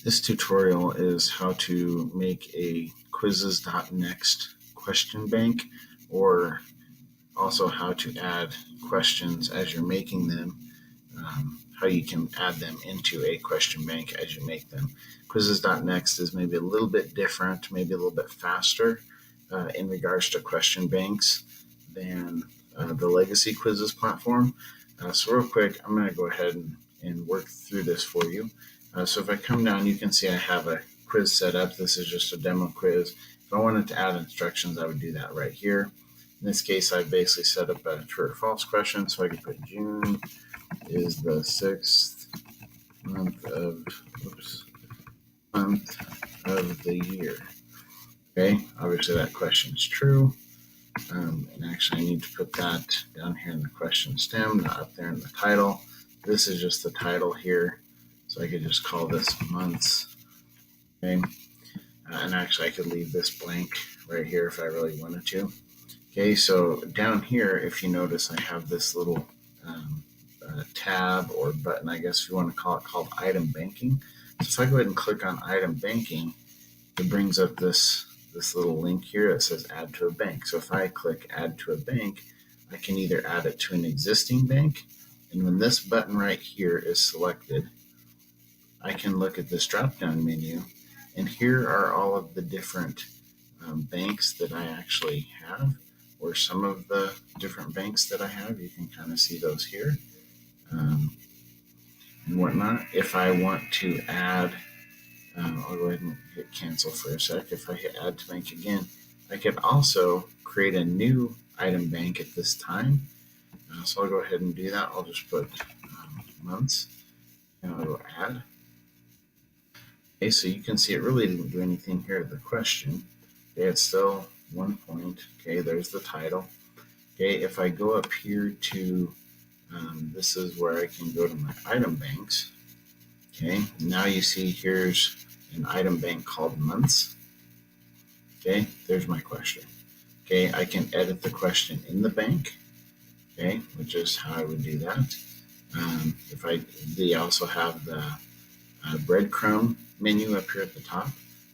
This tutorial is how to make a Quizzes.Next question bank, or also how to add questions as you're making them, how you can add them into a question bank as you make them. Quizzes.Next is maybe a little bit different, maybe a little bit faster in regards to question banks than the legacy quizzes platform. So real quick, I'm going to go ahead and work through this for you. So if I come down, you can see I have a quiz set up. This is just a demo quiz. If I wanted to add instructions, I would do that right here. In this case, I've basically set up a true or false question. So I can put June is the 6th month of the year. Okay, obviously that question is true. And actually I need to put that down here in the question stem, not up there in the title. This is just the title here. So I could just call this months. Okay. And actually I could leave this blank right here if I really wanted to. Okay, so down here, if you notice, I have this little tab or button, I guess if you want to call it, called item banking. So if I go ahead and click on item banking, it brings up this little link here that says add to a bank. So if I click add to a bank, I can either add it to an existing bank, and when this button right here is selected, I can look at this drop-down menu, and here are all of the different banks that I actually have, or some of the different banks that I have. You can kind of see those here and whatnot. If I want to add, I'll go ahead and hit cancel for a sec. If I hit add to bank again, I can also create a new item bank at this time. So I'll go ahead and do that. I'll just put months, and I'll go add. Okay, so you can see it really didn't do anything here to the question. Okay, it's still 1 point. Okay, there's the title. Okay, if I go up here to, this is where I can go to my item banks. Okay, now you see here's an item bank called months. Okay, there's my question. Okay, I can edit the question in the bank. Okay, which is how I would do that. They also have the breadcrumb menu up here at the top.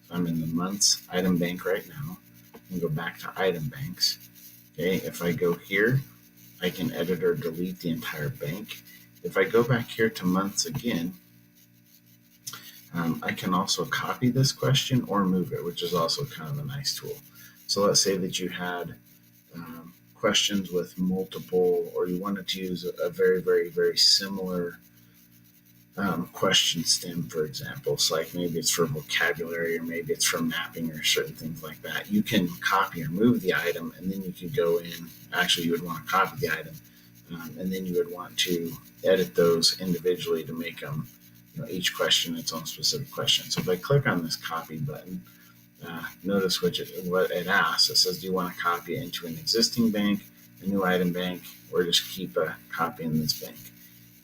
So I'm in the months item bank right now. And go back to item banks. Okay, if I go here, I can edit or delete the entire bank. If I go back here to months again, I can also copy this question or move it, which is also kind of a nice tool. So let's say that you had questions with multiple, or you wanted to use a very, very, very similar question stem, for example. So like maybe it's for vocabulary, or maybe it's for mapping, or certain things like that. You can copy or move the item, and then you can go in. Actually, you would want to copy the item, and then you would want to edit those individually to make them, each question its own specific question. So if I click on this copy button, notice what it asks. It says, do you want to copy it into an existing bank, a new item bank, or just keep a copy in this bank?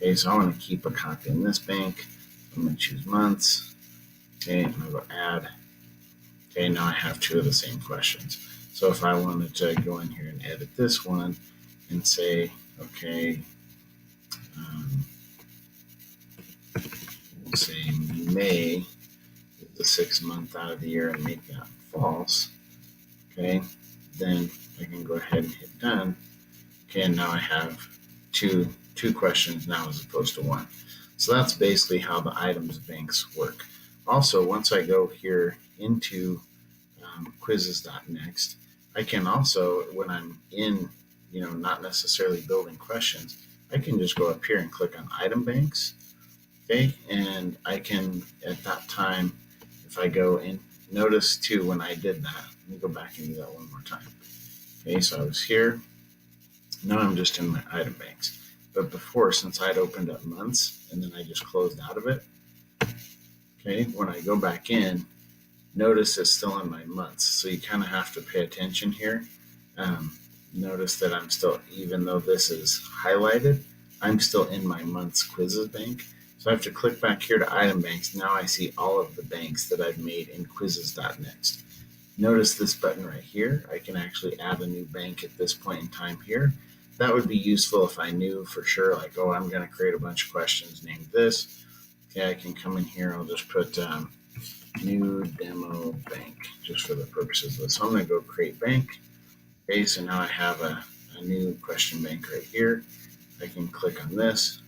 Okay, so I want to keep a copy in this bank. I'm going to choose months. Okay, and I'll go add. Okay, now I have two of the same questions. So if I wanted to go in here and edit this one and say, okay, we'll say May is the 6th month out of the year, and make that false. Okay, then I can go ahead and hit done. Okay, and now I have two questions now as opposed to one. So that's basically how the items banks work. Also, once I go here into Quizzes.Next, I can also, when I'm in, not necessarily building questions, I can just go up here and click on item banks. Okay, and I can, at that time, if I go in, notice too when I did that, let me go back and do that one more time. Okay, so I was here. Now I'm just in my item banks. But before, since I'd opened up months and then I just closed out of it, okay, when I go back in, notice it's still in my months. So you kind of have to pay attention here. Notice that I'm still, even though this is highlighted, I'm still in my months quizzes bank. So I have to click back here to item banks. Now I see all of the banks that I've made in Quizzes.Next. Notice this button right here. I can actually add a new bank at this point in time here. That would be useful if I knew for sure, like, oh, I'm going to create a bunch of questions named this. Okay, I can come in here. I'll just put new demo bank just for the purposes of this. So I'm going to go create bank. Okay, so now I have a new question bank right here. I can click on this.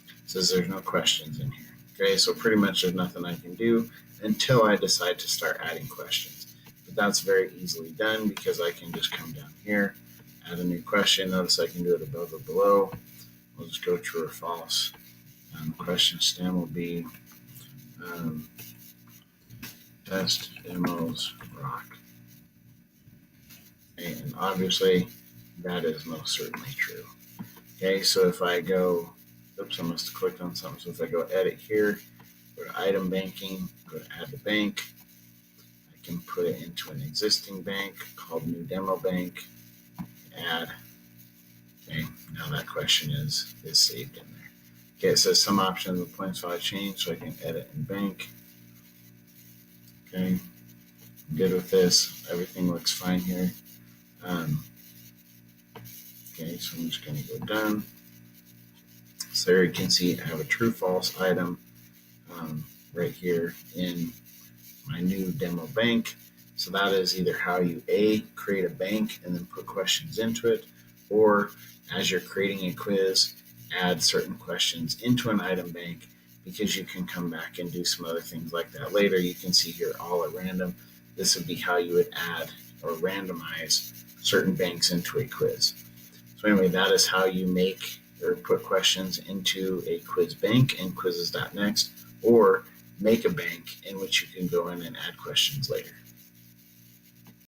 It says there's no questions in here. Okay, so pretty much there's nothing I can do until I decide to start adding questions. But that's very easily done because I can just come down here, add a new question. Notice I can do it above or below. We'll just go true or false. Question stem will be test demos rock. Okay, and obviously that is most certainly true. Okay, so if I go, oops, I must have clicked on something. So if I go edit here, go to item banking, go to add to bank, I can put it into an existing bank called new demo bank, add. Okay, now that question is saved in there. Okay, it says some options of points file change, so I can edit in bank. Okay, I'm good with this. Everything looks fine here. Okay, so I'm just going to go done. So there you can see I have a true false item right here in my new demo bank. So that is either how you create a bank and then put questions into it, or as you're creating a quiz, add certain questions into an item bank, because you can come back and do some other things like that later. You can see here all at random. This would be how you would add or randomize certain banks into a quiz. So anyway, that is how you make or put questions into a quiz bank in Quizzes.Next, or make a bank in which you can go in and add questions later.